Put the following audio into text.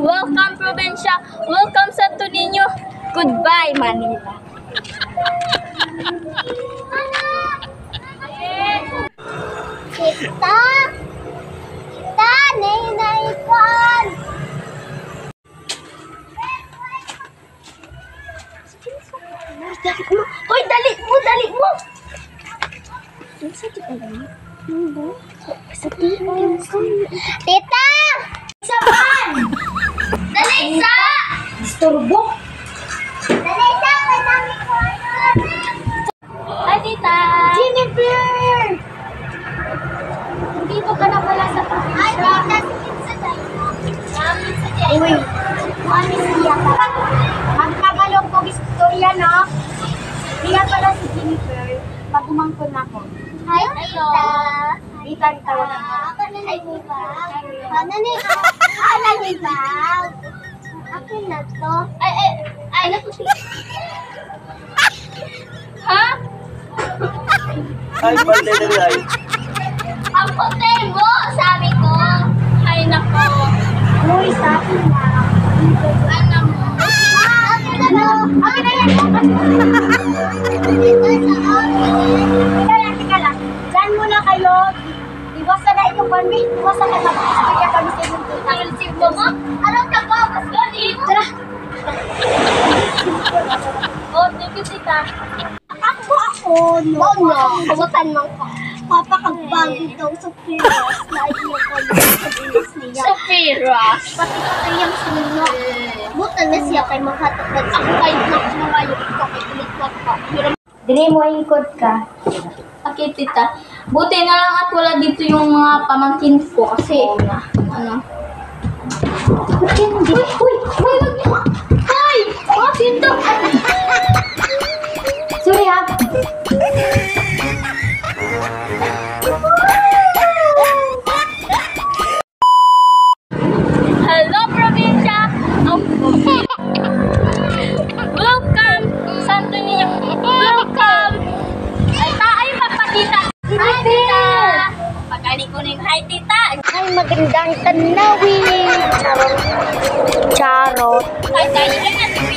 Welcome probinsya, welcome Santo Niño, goodbye Manila. Kita, nainaikan. Hoy, dali mo. Tita! Saban! Dali sa! Disturbo. Dali sa! May dami ko Hi, tita. Jennifer! Dito ka na pala sa Ay, probinsya. tita! Sa tayo. Mami sa Jen. Uy, mami siya ka. Magkagalong ko istorya, no? Siya pala si Jennifer. Pag umangkon ako. Hi, tita. Tita, tawag ako. Ako na nalibaw. Ano ni? Ako nalibaw. Akin na to. Ay, naku siya. Ha? Ay, banda na lang. Ang puti mo, sabi ko. Ay, nako. Uy, sa akin na. Ano mo? Akin na yan. Tika lang. Diyan muna kayo. Iwasan na itong bandi. Iwasan na mag-istorya kami sa inyong tita. Ang simbo mo? Anong tapos ganun? Tara. Oh, thank you, tita. Ako, no. Oh, no. Kamutan mo ko. Papakagbagi daw sa Piras. Lagi na kami sa Piras niya. Sa Piras. Pati yung sinino. Buta na siya kay mahatagad. Ang kahit na kumawayo ko kay ulit-wat pa. Dili mo ikot ka. Okay, tita. Buti na lang at wala dito yung mga pamangkin ko kasi, ano. Hindi. Uy! Hoy! Mga pinto! Sorry ha. Hello, probinsya! Welcome, Santo Niño! Welcome! Ay, magpakita! Hi, tita! Pagkali ko na yung hi, tita! Ay, magandang tanawin. Charot. Hi, tayo na natin